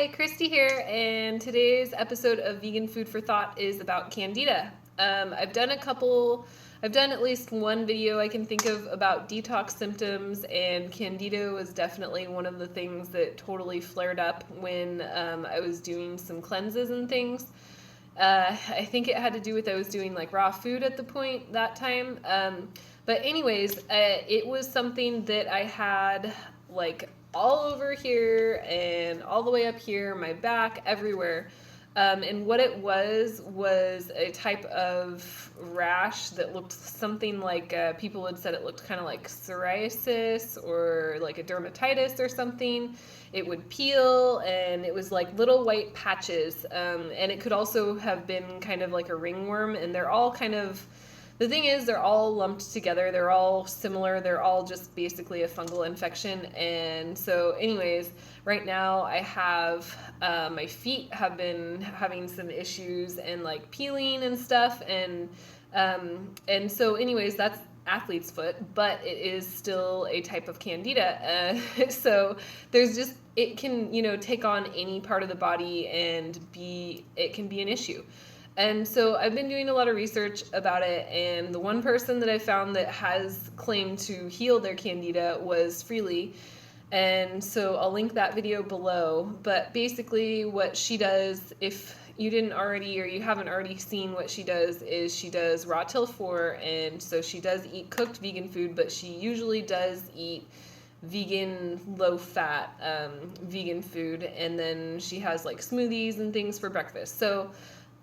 Hi, Christy here, and today's episode of Vegan Food for Thought is about Candida. I've done at least one video I can think of about detox symptoms, and Candida was definitely one of the things that totally flared up when I was doing some cleanses and things. I think it had to do with I was doing like raw food at the point that time. But anyways, it was something that I had like all over here and all the way up here, my back, everywhere. And what it was a type of rash that looked something like people had said it looked kind of like psoriasis or like a dermatitis or something. It would peel and it was like little white patches. And it could also have been kind of like a ringworm, and they're all kind of, the thing is, they're all lumped together. They're all similar. They're all just basically a fungal infection. And so anyways, right now I have, my feet have been having some issues and like peeling and stuff. And so anyways, that's athlete's foot, but it is still a type of Candida. So there's just, it can, take on any part of the body and it can be an issue. And so I've been doing a lot of research about it, and the one person that I found that has claimed to heal their Candida was Freelee. And so I'll link that video below. But basically what she does, if you didn't already or you haven't already seen what she does, is she does raw till 4, and so she does eat cooked vegan food, but she usually does eat vegan, low-fat vegan food, and then she has like smoothies and things for breakfast. So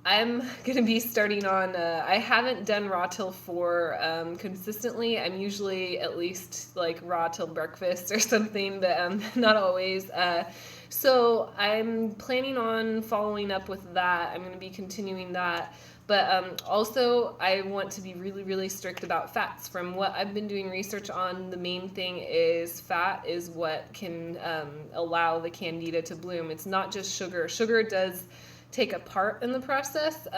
I'm going to be starting on, I haven't done raw till 4 consistently. I'm usually at least like raw till breakfast or something, but not always. So I'm planning on following up with that. I'm going to be continuing that. But also, I want to be really, really strict about fats. From what I've been doing research on, the main thing is fat is what can allow the Candida to bloom. It's not just sugar. Sugar does take a part in the process.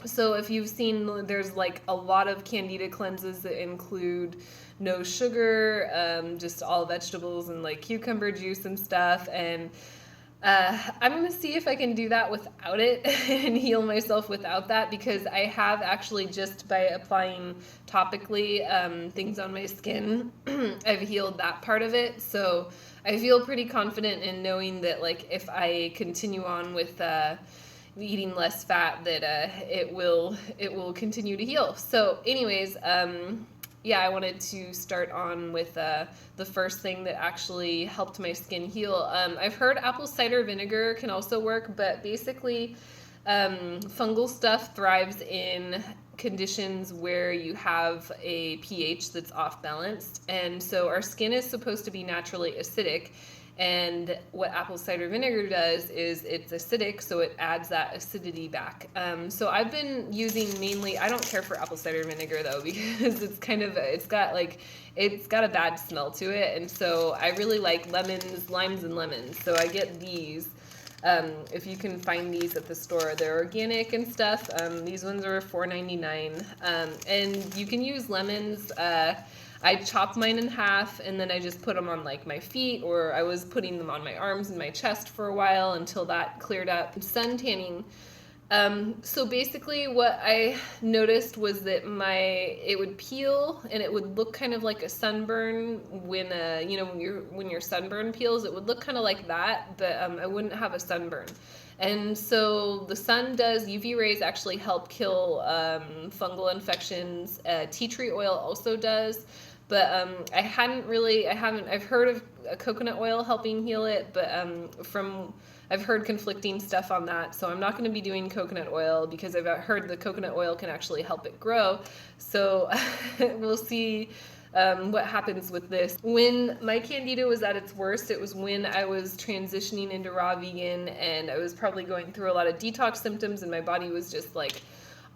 So if you've seen, there's like a lot of Candida cleanses that include no sugar, just all vegetables and like cucumber juice and stuff. And I'm going to see if I can do that without it and heal myself without that, because I have actually, just by applying topically things on my skin, I've healed that part of it. So I feel pretty confident in knowing that like if I continue on with eating less fat, that it will continue to heal. So anyways, yeah, I wanted to start on with the first thing that actually helped my skin heal. I've heard apple cider vinegar can also work, but basically fungal stuff thrives in conditions where you have a pH that's off balanced. And so our skin is supposed to be naturally acidic. And what apple cider vinegar does is it's acidic, so it adds that acidity back. So I've been using mainly, I don't care for apple cider vinegar though, because it's kind of, it's got a bad smell to it. And so I really like lemons, limes and lemons. So I get these. If you can find these at the store, they're organic and stuff. These ones are $4.99. And you can use lemons. I chop mine in half, and then I just put them on like my feet, or I was putting them on my arms and my chest for a while until that cleared up. Sun tanning. So basically what I noticed was that it would peel and it would look kind of like a sunburn when your sunburn peels, it would look kind of like that, but I wouldn't have a sunburn. And so the sun does, UV rays actually help kill fungal infections. Tea tree oil also does. But I've heard of coconut oil helping heal it, but I've heard conflicting stuff on that, so I'm not going to be doing coconut oil because I've heard the coconut oil can actually help it grow. So we'll see what happens with this. When my Candida was at its worst, it was when I was transitioning into raw vegan, and I was probably going through a lot of detox symptoms, and my body was just like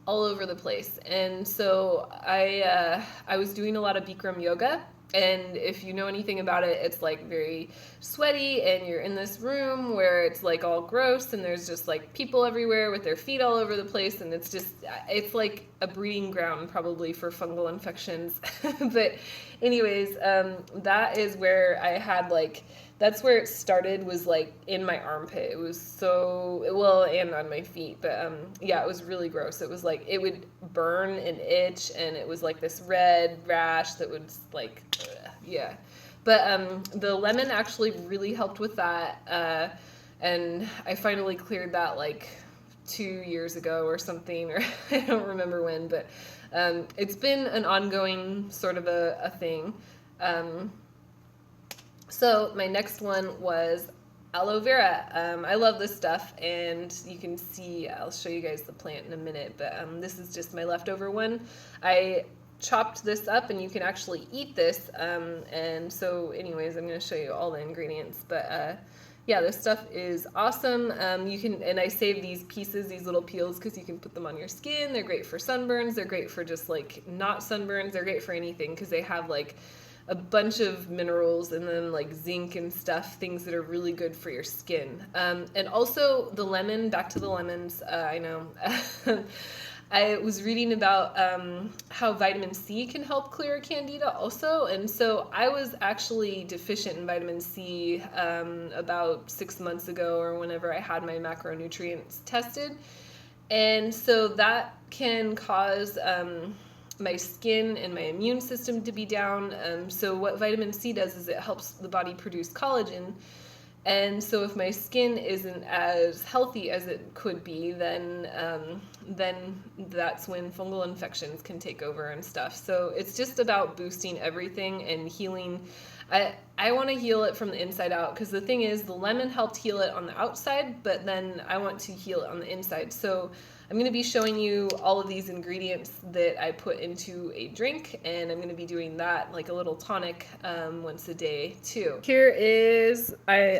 all over the place. And so I was doing a lot of Bikram yoga, and if you know anything about it, it's like very sweaty, and you're in this room where it's like all gross, and there's just like people everywhere with their feet all over the place, and it's like a breeding ground probably for fungal infections. But anyways, that is where I had like that's where it started, was like in my armpit. It was so, well, and on my feet, but yeah, it was really gross. It was like, it would burn and itch, and it was like this red rash that would like, yeah. But the lemon actually really helped with that, and I finally cleared that like 2 years ago or something, or I don't remember when, but it's been an ongoing sort of a thing. So my next one was aloe vera. I love this stuff, and you can see, I'll show you guys the plant in a minute, but this is just my leftover one. I chopped this up, and you can actually eat this, and so anyways, I'm going to show you all the ingredients, but yeah, this stuff is awesome. You can, and I save these pieces, these little peels, because you can put them on your skin. They're great for sunburns. They're great for just like not sunburns. They're great for anything, because they have like a bunch of minerals and then like zinc and stuff, things that are really good for your skin. And also the lemon, back to the lemons, I know. I was reading about how vitamin C can help clear candida also, and so I was actually deficient in vitamin C about 6 months ago, or whenever I had my macronutrients tested, and so that can cause my skin and my immune system to be down. So what vitamin C does is it helps the body produce collagen. And so if my skin isn't as healthy as it could be, then that's when fungal infections can take over and stuff. So it's just about boosting everything and healing. I want to heal it from the inside out, because the thing is, the lemon helped heal it on the outside, but then I want to heal it on the inside. So I'm going to be showing you all of these ingredients that I put into a drink, and I'm going to be doing that like a little tonic once a day too. Here is, I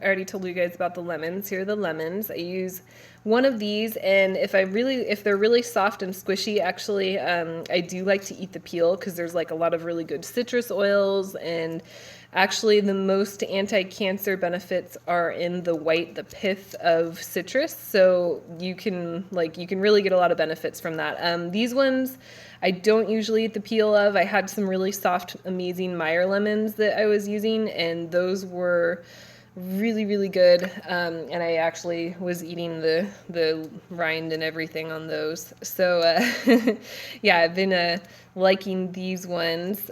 already told you guys about the lemons. Here are the lemons. I use one of these, and if they're really soft and squishy, actually, I do like to eat the peel, because there's like a lot of really good citrus oils, and actually the most anti-cancer benefits are in the pith of citrus, so you can really get a lot of benefits from that. These ones I don't usually eat the peel of. I had some really soft, amazing Meyer lemons that I was using, and those were really, really good, and I actually was eating the rind and everything on those. So yeah, I've been liking these ones,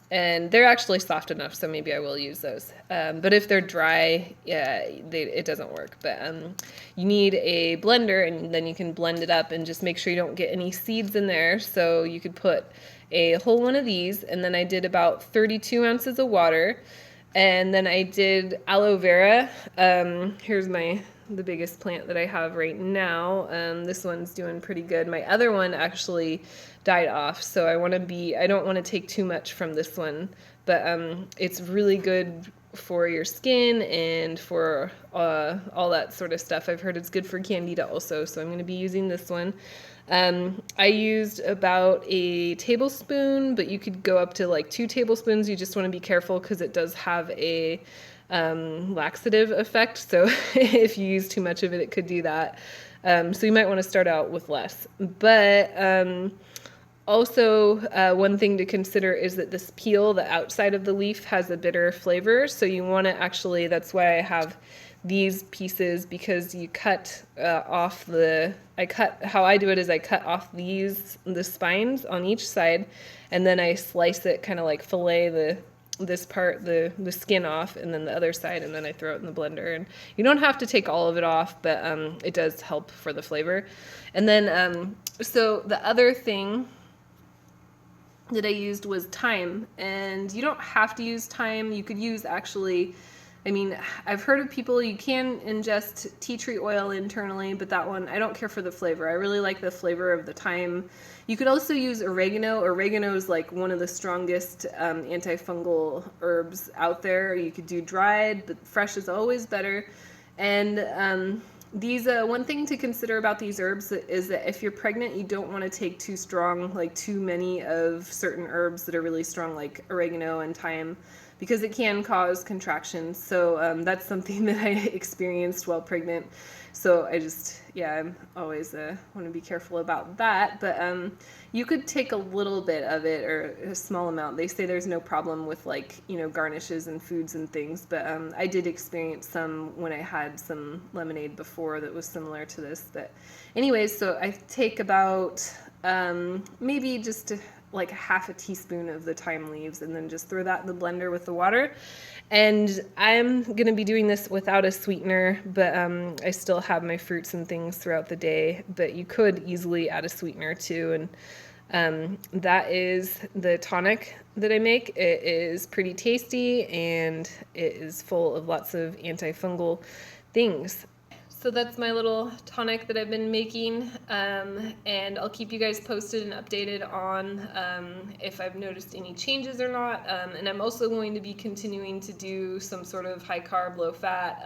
and they're actually soft enough, so maybe I will use those. But if they're dry, yeah, it doesn't work. But you need a blender, and then you can blend it up, and just make sure you don't get any seeds in there. So you could put a whole one of these, and then I did about 32 ounces of water. And then I did aloe vera. Here's the biggest plant that I have right now. This one's doing pretty good. My other one actually died off, so I don't want to take too much from this one, but it's really good for your skin and for all that sort of stuff. I've heard it's good for candida also, so I'm going to be using this one. I used about a tablespoon, but you could go up to like 2 tablespoons. You just want to be careful, because it does have a laxative effect, so if you use too much of it, it could do that. So you might want to start out with less. But also, one thing to consider is that this peel, the outside of the leaf, has a bitter flavor, so you want to actually, that's why I have these pieces, because you cut off how I do it is I cut off the spines on each side, and then I slice it, kind of like fillet this part, the skin off, and then the other side, and then I throw it in the blender. And you don't have to take all of it off, but it does help for the flavor. And then, so the other thing that I used was thyme, and you don't have to use thyme. You could use, actually, I mean, I've heard of people, you can ingest tea tree oil internally, but that one, I don't care for the flavor. I really like the flavor of the thyme. You could also use oregano. Oregano is like one of the strongest antifungal herbs out there. You could do dried, but fresh is always better. And these, one thing to consider about these herbs is that if you're pregnant, you don't want to take too strong, like too many of certain herbs that are really strong, like oregano and thyme, because it can cause contractions. So that's something that I experienced while pregnant. So I just, yeah, I'm always want to be careful about that. But you could take a little bit of it, or a small amount. They say there's no problem with, like, you know, garnishes and foods and things. But I did experience some when I had some lemonade before that was similar to this. But anyways, so I take about maybe just like half a teaspoon of the thyme leaves, and then just throw that in the blender with the water. And I'm going to be doing this without a sweetener, but I still have my fruits and things throughout the day. But you could easily add a sweetener too. And that is the tonic that I make. It is pretty tasty, and it is full of lots of antifungal things. So that's my little tonic that I've been making, and I'll keep you guys posted and updated on if I've noticed any changes or not. And I'm also going to be continuing to do some sort of high carb, low fat.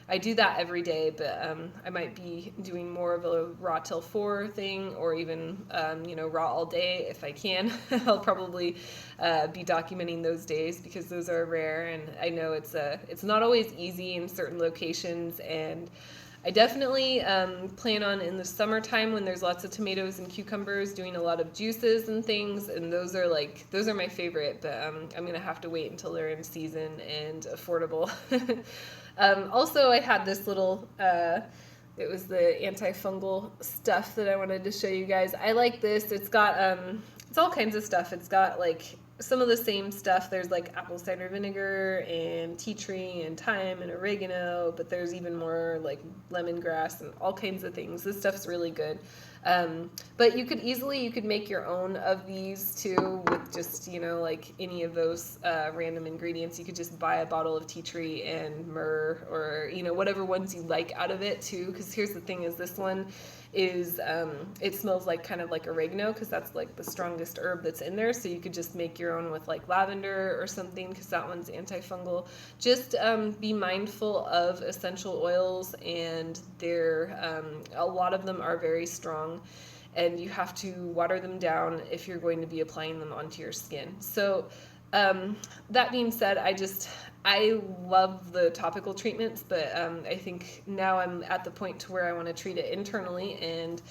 I do that every day, but I might be doing more of a raw till 4 thing, or even you know, raw all day if I can. I'll probably be documenting those days because those are rare, and I know it's not always easy in certain locations. And I definitely plan on, in the summertime when there's lots of tomatoes and cucumbers, doing a lot of juices and things, and those are my favorite. But I'm gonna have to wait until they're in season and affordable. Also, I had this little, it was the antifungal stuff that I wanted to show you guys. I like this. It's got, it's all kinds of stuff. It's got like some of the same stuff. There's like apple cider vinegar and tea tree and thyme and oregano, but there's even more like lemongrass and all kinds of things. This stuff's really good. But you could make your own of these too, with just, you know, like any of those random ingredients. You could just buy a bottle of tea tree and myrrh, or, you know, whatever ones you like out of it too. Because here's the thing: is this one is it smells like kind of like oregano, because that's like the strongest herb that's in there. So you could just make your own with like lavender or something, because that one's antifungal. Just be mindful of essential oils, and they're a lot of them are very strong, and you have to water them down if you're going to be applying them onto your skin. So that being said, I love the topical treatments, but I think now I'm at the point to where I want to treat it internally, and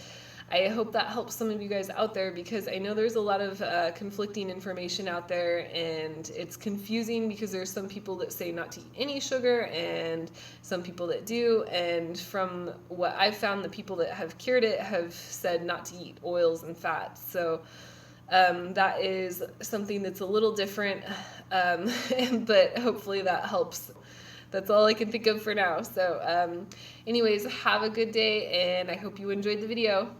I hope that helps some of you guys out there, because I know there's a lot of conflicting information out there, and it's confusing because there's some people that say not to eat any sugar and some people that do. And from what I've found, the people that have cured it have said not to eat oils and fats. So that is something that's a little different, but hopefully that helps. That's all I can think of for now. So anyways, have a good day, and I hope you enjoyed the video.